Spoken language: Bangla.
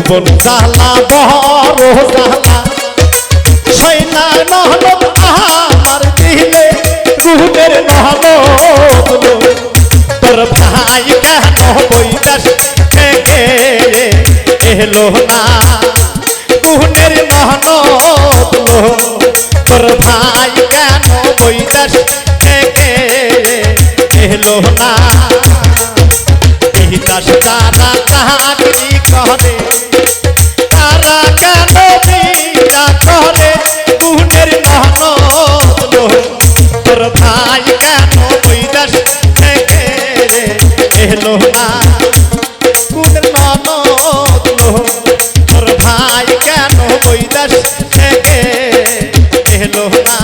যৌবন জ্বালা বড় জ্বালা সৈনা নহলত আমার দিলে রূপের নহলত তোর ভাই কেন বৈদেশ থেকে এলো না গুণের নহলত তোর ভাই কেন বৈদেশ থেকে এলো না এই দাস তারা চাকরি করে তারা কেন বিনা করে গুণের নহলত তোর ভাই কেন বৈদেশ থেকে এলো না গুণের নহলত তোর ভাই কেন বৈদেশ থেকে এলো না